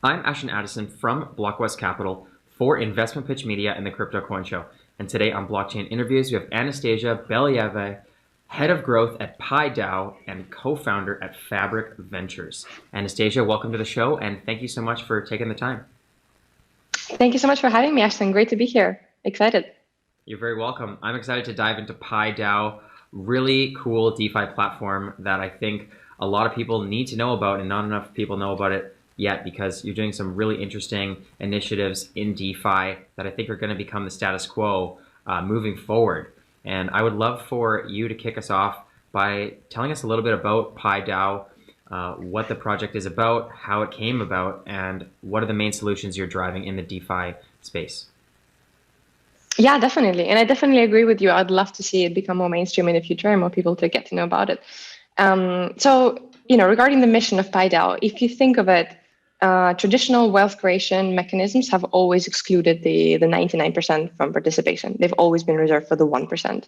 I'm Ashton Addison from Blockwest Capital for Investment Pitch Media and the Crypto Coin Show. And today on Blockchain Interviews, we have Anistasiya Belyaeva, Head of Growth at PieDAO and co-founder at Fabric Ventures. Anastasiya, welcome to the show, and thank you so much for taking the time. Thank you so much for having me, Ashton. Great to be here. Excited. You're very welcome. I'm excited to dive into PieDAO, really cool DeFi platform that I think a lot of people need to know about, and not enough people know about it yet, because you're doing some really interesting initiatives in DeFi that I think are going to become the status quo moving forward. And I would love for you to kick us off by telling us a little bit about PieDAO, what the project is about, how it came about, and what are the main solutions you're driving in the DeFi space. Yeah, definitely. And I definitely agree with you. I'd love to see it become more mainstream in the future and more people to get to know about it. Regarding the mission of PieDAO, if you think of it, traditional wealth creation mechanisms have always excluded the 99% from participation. They've always been reserved for the 1%.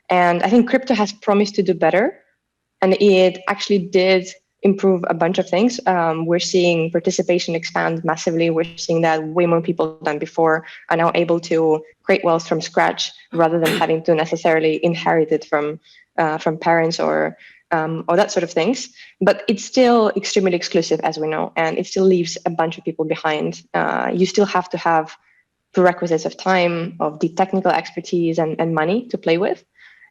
And I think crypto has promised to do better. And it actually did improve a bunch of things. We're seeing participation expand massively. We're seeing that way more people than before are now able to create wealth from scratch rather than having to necessarily inherit it from parents or that sort of things. But it's still extremely exclusive, as we know, and it still leaves a bunch of people behind. You still have to have prerequisites of time, of deep technical expertise and money to play with.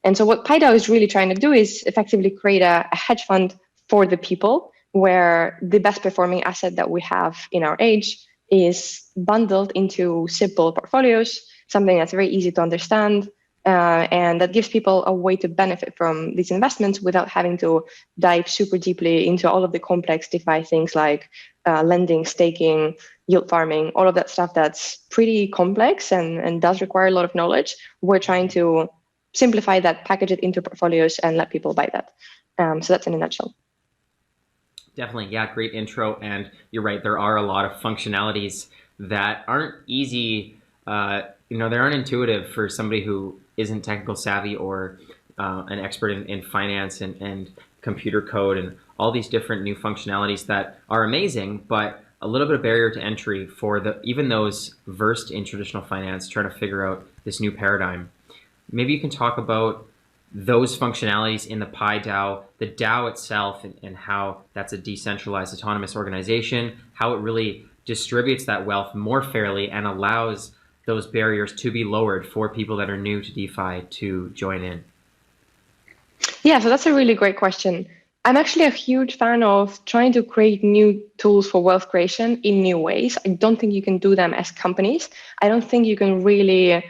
And so what PieDAO is really trying to do is effectively create a hedge fund for the people, where the best performing asset that we have in our age is bundled into simple portfolios, something that's very easy to understand, and that gives people a way to benefit from these investments without having to dive super deeply into all of the complex DeFi things like lending, staking, yield farming, all of that stuff that's pretty complex and does require a lot of knowledge. We're trying to simplify that, package it into portfolios, and let people buy that. So that's in a nutshell. Definitely, yeah, great intro. And you're right, there are a lot of functionalities that aren't easy, they aren't intuitive for somebody who isn't technical savvy or an expert in finance and computer code and all these different new functionalities that are amazing, but a little bit of barrier to entry for even those versed in traditional finance trying to figure out this new paradigm. Maybe you can talk about those functionalities in the PieDAO, the DAO itself, and how that's a decentralized autonomous organization, how it really distributes that wealth more fairly and allows those barriers to be lowered for people that are new to DeFi to join in. Yeah, so that's a really great question. I'm actually a huge fan of trying to create new tools for wealth creation in new ways. I don't think you can do them as companies. I don't think you can really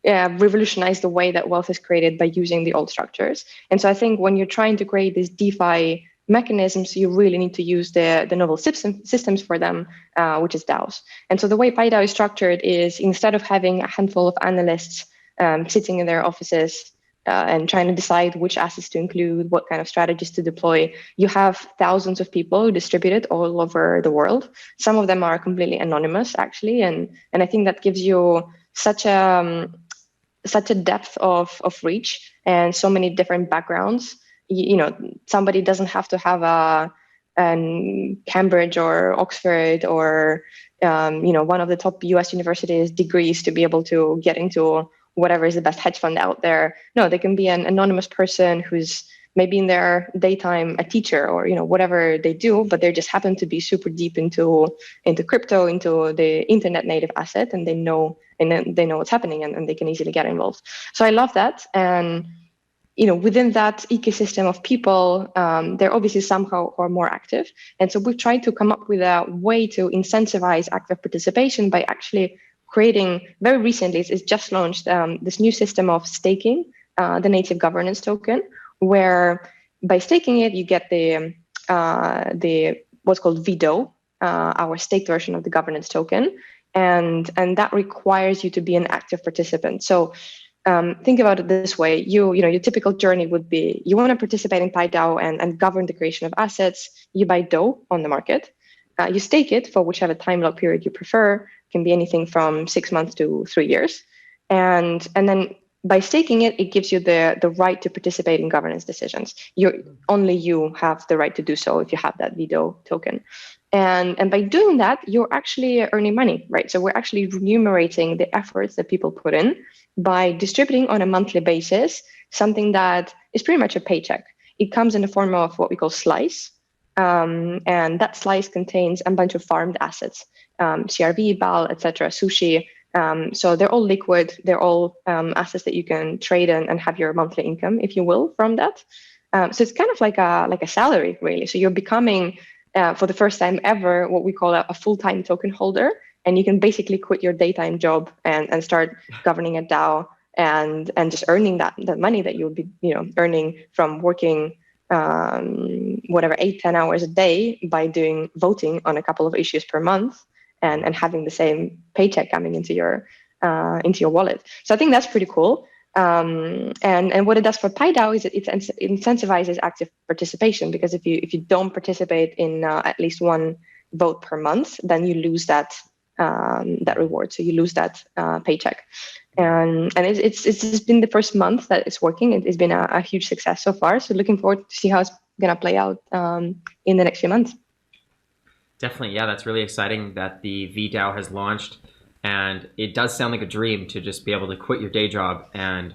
revolutionize the way that wealth is created by using the old structures. And so I think when you're trying to create these DeFi mechanisms, you really need to use the novel systems for them, which is DAOs. And so the way PieDAO is structured is, instead of having a handful of analysts sitting in their offices and trying to decide which assets to include, what kind of strategies to deploy, you have thousands of people distributed all over the world. Some of them are completely anonymous, actually. And I think that gives you such a depth of reach and so many different backgrounds. Somebody doesn't have to have a Cambridge or Oxford or one of the top US universities degrees to be able to get into whatever is the best hedge fund out there. No, they can be an anonymous person who's maybe in their daytime a teacher or whatever they do, but they just happen to be super deep into crypto, into the internet native asset, and they know what's happening, and they can easily get involved. So I love that. And within that ecosystem of people, there are obviously some who are more active. And so we've tried to come up with a way to incentivize active participation by actually creating, very recently, it's just launched this new system of staking, the native governance token, where by staking it, you get the what's called veDOUGH, our staked version of the governance token. And that requires you to be an active participant. So think about it this way: your typical journey would be, you want to participate in PieDAO and govern the creation of assets. You buy DOUGH on the market, you stake it for whichever time lock period you prefer. It can be anything from 6 months to 3 years, and then by staking it, it gives you the right to participate in governance decisions. Only you have the right to do so if you have that veDOUGH token. And by doing that, you're actually earning money, right? So we're actually remunerating the efforts that people put in by distributing on a monthly basis something that is pretty much a paycheck. It comes in the form of what we call slice. And that slice contains a bunch of farmed assets, CRV, BAL, etc., sushi. So they're all liquid. They're all assets that you can trade and have your monthly income, if you will, from that. So it's kind of like a salary, really. So you're becoming, for the first time ever, what we call a full-time token holder, and you can basically quit your daytime job and start governing a DAO and just earning that money that you would be earning from working whatever 8-10 hours a day by doing voting on a couple of issues per month and having the same paycheck coming into your wallet. So I think that's pretty cool. And what it does for PieDAO is it incentivizes active participation, because if you don't participate in at least one vote per month, then you lose that reward. So you lose that paycheck. And it's just been the first month that it's working. It's been a huge success so far. So looking forward to see how it's going to play out in the next few months. Definitely. Yeah, that's really exciting that the veDOUGH has launched. And it does sound like a dream to just be able to quit your day job and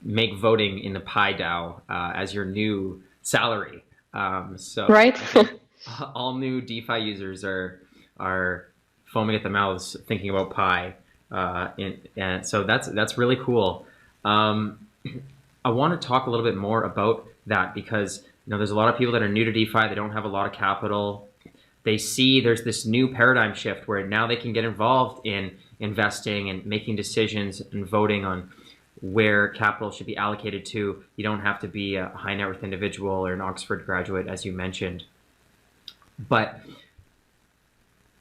make voting in the PieDAO as your new salary. So right. all new DeFi users are foaming at the mouths thinking about Pi. And so that's really cool. I want to talk a little bit more about that, because there's a lot of people that are new to DeFi. They don't have a lot of capital. They see there's this new paradigm shift where now they can get involved in investing and making decisions and voting on where capital should be allocated to. You don't have to be a high net worth individual or an Oxford graduate, as you mentioned. But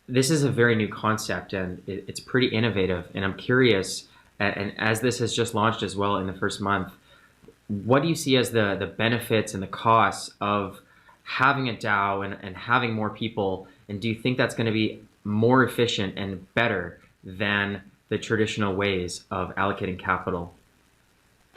this is a very new concept, and it's pretty innovative. And I'm curious, and as this has just launched as well in the first month, what do you see as the benefits and the costs of having a DAO and having more people? And do you think that's going to be more efficient and better than the traditional ways of allocating capital?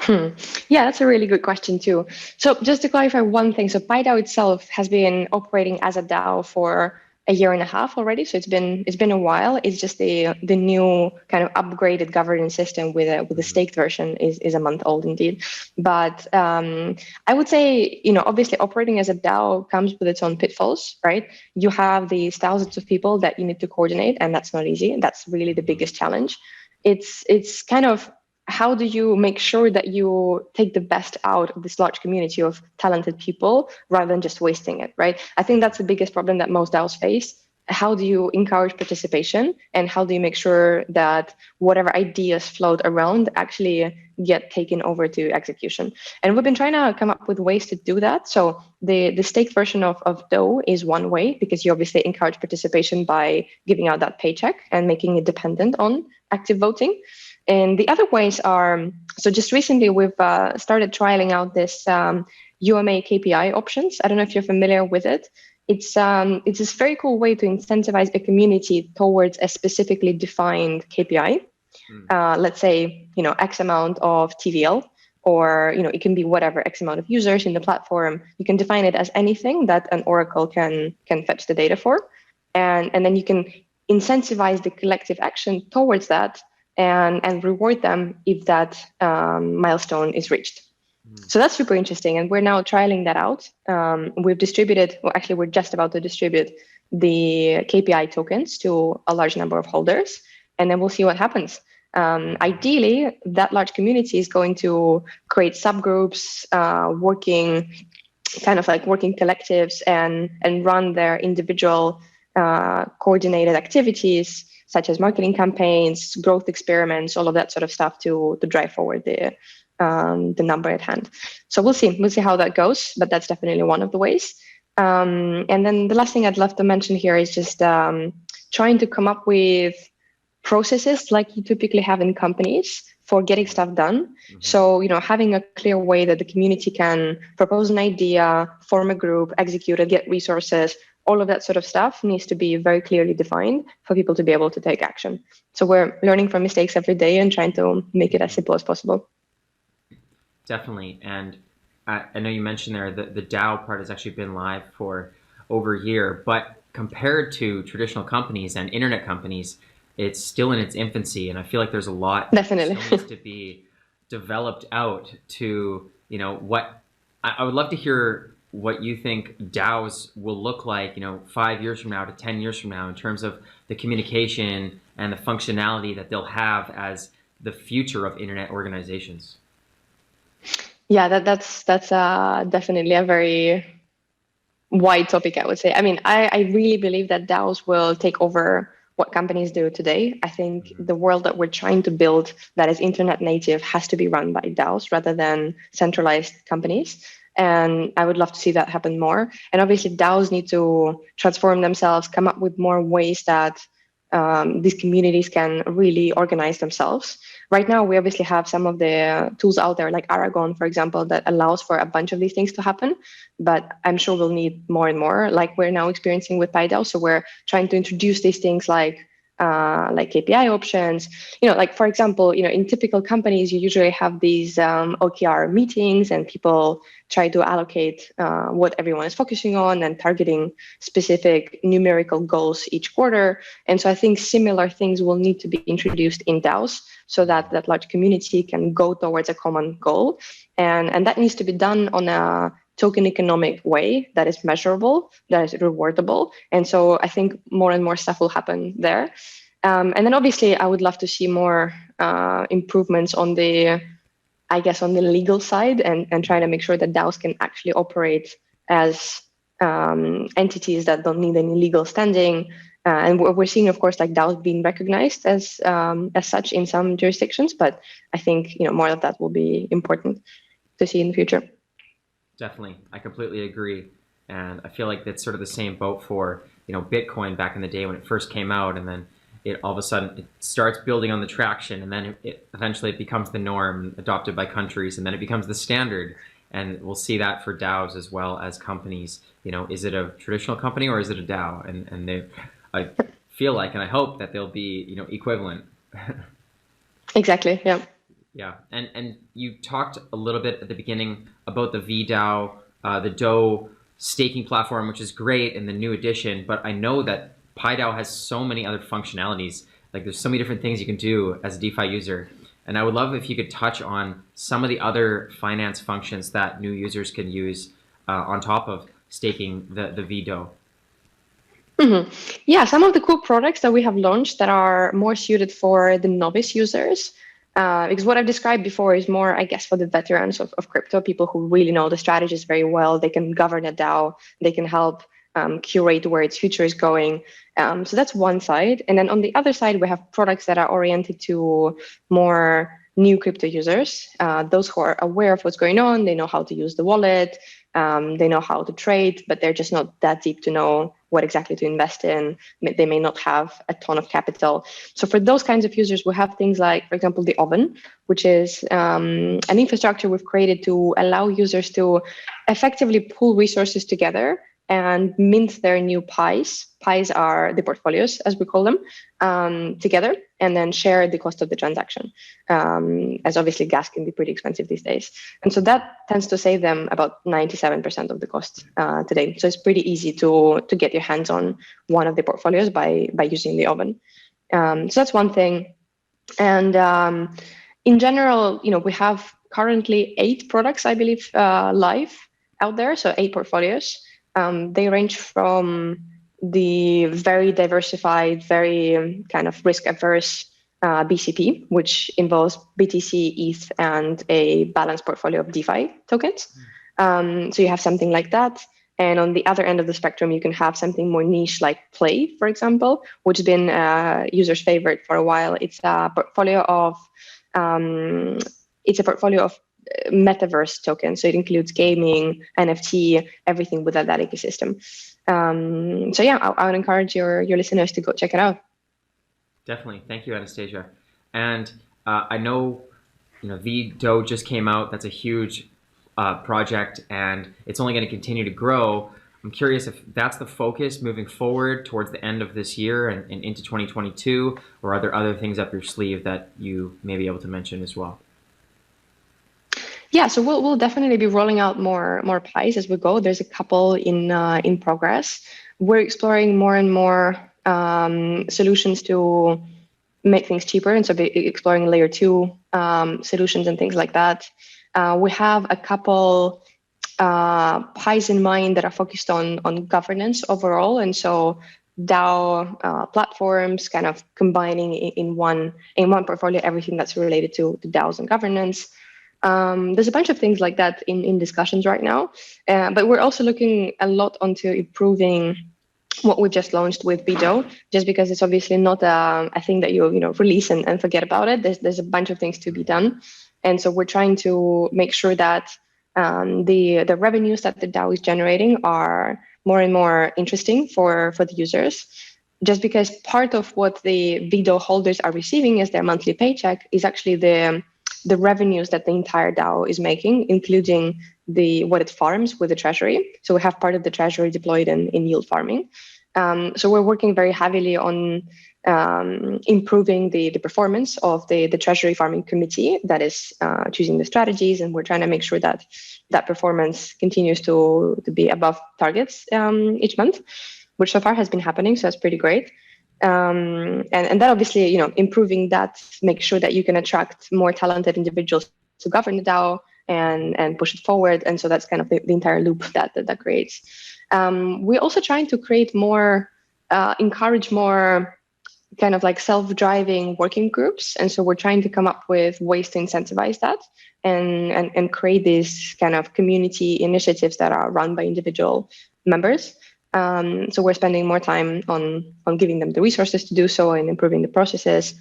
Yeah, that's a really good question too. So just to clarify one thing, so PieDAO itself has been operating as a DAO for a year and a half already. So it's been a while. It's just the new kind of upgraded governance system with a staked version is a month old indeed. But I would say, obviously operating as a DAO comes with its own pitfalls, right? You have these thousands of people that you need to coordinate, and that's not easy. And that's really the biggest challenge. It's kind of, how do you make sure that you take the best out of this large community of talented people rather than just wasting it, right? I think that's the biggest problem that most DAOs face. How do you encourage participation, and how do you make sure that whatever ideas float around actually get taken over to execution? And we've been trying to come up with ways to do that. So the staked version of DAO is one way, because you obviously encourage participation by giving out that paycheck and making it dependent on active voting. And the other ways are, so just recently we've started trialing out this UMA KPI options. I don't know if you're familiar with it. It's this very cool way to incentivize a community towards a specifically defined KPI. Let's say, X amount of TVL, or, it can be whatever X amount of users in the platform. You can define it as anything that an Oracle can fetch the data for. And then you can incentivize the collective action towards that, and reward them if that milestone is reached. So that's super interesting. And we're now trialing that out. We've distributed, well, actually, we're just about to distribute the KPI tokens to a large number of holders, and then we'll see what happens. Ideally, that large community is going to create subgroups, working collectives and run their individual coordinated activities, such as marketing campaigns, growth experiments, all of that sort of stuff to drive forward the number at hand. So we'll see how that goes, but that's definitely one of the ways. And then the last thing I'd love to mention here is just trying to come up with processes like you typically have in companies for getting stuff done. Mm-hmm. So, having a clear way that the community can propose an idea, form a group, execute it, get resources, all of that sort of stuff needs to be very clearly defined for people to be able to take action. So we're learning from mistakes every day and trying to make it as simple as possible. definitely. And I know you mentioned there that the DAO part has actually been live for over a year, but compared to traditional companies and internet companies, it's still in its infancy. And I feel like there's a lot that Definitely. still needs to be developed out to, what I would love to hear what you think DAOs will look like, 5 years from now to 10 years from now in terms of the communication and the functionality that they'll have as the future of internet organizations. Yeah, that's definitely a very wide topic, I would say. I mean, I really believe that DAOs will take over what companies do today. I think the world that we're trying to build that is internet native has to be run by DAOs rather than centralized companies. And I would love to see that happen more. And obviously, DAOs need to transform themselves, come up with more ways that these communities can really organize themselves. Right now, we obviously have some of the tools out there, like Aragon, for example, that allows for a bunch of these things to happen. But I'm sure we'll need more and more, like we're now experiencing with PieDAO. So we're trying to introduce these things like KPI options. Like for example, in typical companies, you usually have these OKR meetings, and people try to allocate what everyone is focusing on and targeting specific numerical goals each quarter. And so I think similar things will need to be introduced in DAOs so that that large community can go towards a common goal. And that needs to be done on a token economic way that is measurable, that is rewardable. And so I think more and more stuff will happen there. And then obviously I would love to see more improvements on the legal side and trying to make sure that DAOs can actually operate as entities that don't need any legal standing. And we're seeing, of course, like DAOs being recognized as such in some jurisdictions, but I think more of that will be important to see in the future. Definitely. I completely agree. And I feel like that's sort of the same boat for, Bitcoin back in the day when it first came out, and then all of a sudden it starts building on the traction, and then it eventually it becomes the norm adopted by countries, and then it becomes the standard. And we'll see that for DAOs as well as companies. Is it a traditional company or is it a DAO? And I feel like, and I hope that they'll be, equivalent. Exactly. Yeah. Yeah, and you talked a little bit at the beginning about the veDOUGH, the DOUGH staking platform, which is great in the new edition, but I know that PieDAO has so many other functionalities. Like there's so many different things you can do as a DeFi user. And I would love if you could touch on some of the other finance functions that new users can use on top of staking the veDOUGH. Mm-hmm. Yeah, some of the cool products that we have launched that are more suited for the novice users. Because what I've described before is more, I guess, for the veterans of crypto, people who really know the strategies very well. They can govern a DAO. They can help curate where its future is going. So that's one side. And then on the other side, we have products that are oriented to more new crypto users, those who are aware of what's going on. They know how to use the wallet. They know how to trade, but they're just not that deep to know what exactly to invest in. They may not have a ton of capital. So for those kinds of users, we have things like, for example, the Oven, which is an infrastructure we've created to allow users to effectively pull resources together and mint their new pies. Pies are the portfolios, as we call them, together, and then share the cost of the transaction, as obviously gas can be pretty expensive these days. And so that tends to save them about 97% of the cost today. So it's pretty easy to get your hands on one of the portfolios by using the Oven. So that's one thing. And in general, we have currently 8 products, I believe, live out there. So 8 portfolios. They range from the very diversified, very kind of risk-averse BCP, which involves BTC, ETH, and a balanced portfolio of DeFi tokens. So you have something like that. And on the other end of the spectrum, you can have something more niche like Play, for example, which has been users' favorite for a while. It's a portfolio of metaverse tokens. So it includes gaming, NFT, everything within that ecosystem. So yeah, I would encourage your listeners to go check it out. Definitely. Thank you, Anastasiya. And I know, veDOUGH just came out. That's a huge project, and it's only going to continue to grow. I'm curious if that's the focus moving forward towards the end of this year and into 2022, or are there other things up your sleeve that you may be able to mention as well? Yeah, so we'll definitely be rolling out more pies as we go. There's a couple in progress. We're exploring more and more solutions to make things cheaper, and so be exploring layer 2 solutions and things like that. We have a couple pies in mind that are focused on governance overall, and so DAO platforms kind of combining in one portfolio everything that's related to the DAOs and governance. There's a bunch of things like that in discussions right now, but we're also looking a lot onto improving what we've just launched with veDOUGH, just because it's obviously not a thing that you release and forget about it. There's a bunch of things to be done, and so we're trying to make sure that the revenues that the DAO is generating are more and more interesting for the users. Just because part of what the veDOUGH holders are receiving as their monthly paycheck is actually the revenues that the entire DAO is making, including what it farms with the treasury. So we have part of the treasury deployed in yield farming. So we're working very heavily on improving the performance of the treasury farming committee that is choosing the strategies, and we're trying to make sure that that performance continues to be above targets each month, which so far has been happening. So that's pretty great. And that obviously, improving that makes sure that you can attract more talented individuals to govern the DAO and push it forward. And so that's kind of the entire loop that creates. We're also trying to create more, encourage more kind of like self-driving working groups. And so we're trying to come up with ways to incentivize that and create these kind of community initiatives that are run by individual members. So we're spending more time on giving them the resources to do so and improving the processes.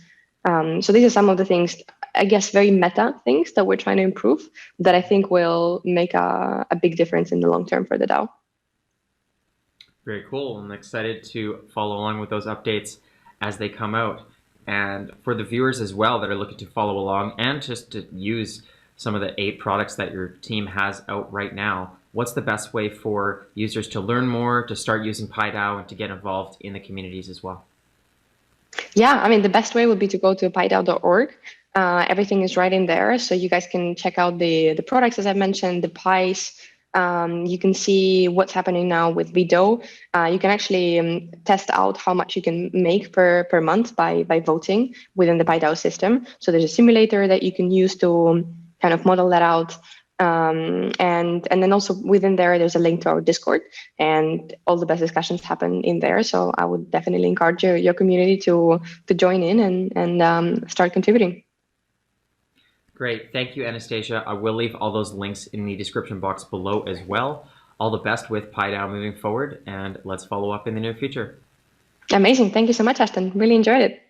So these are some of the things, I guess, very meta things that we're trying to improve that I think will make a big difference in the long term for the DAO. Very cool. I'm excited to follow along with those updates as they come out. And for the viewers as well that are looking to follow along and just to use some of the 8 products that your team has out right now, what's the best way for users to learn more, to start using PieDAO, and to get involved in the communities as well? Yeah, I mean, the best way would be to go to PieDAO.org. Everything is right in there. So you guys can check out the products, as I mentioned, the pies. You can see what's happening now with veDOUGH. You can actually test out how much you can make per month by voting within the PieDAO system. So there's a simulator that you can use to kind of model that out. And then also within there's a link to our Discord, and all the best discussions happen in there. So I would definitely encourage your community to join in and start contributing. Great. Thank you, Anastasiya. I will leave all those links in the description box below as well. All the best with PieDAO moving forward, and let's follow up in the near future. Amazing. Thank you so much, Ashton. Really enjoyed it.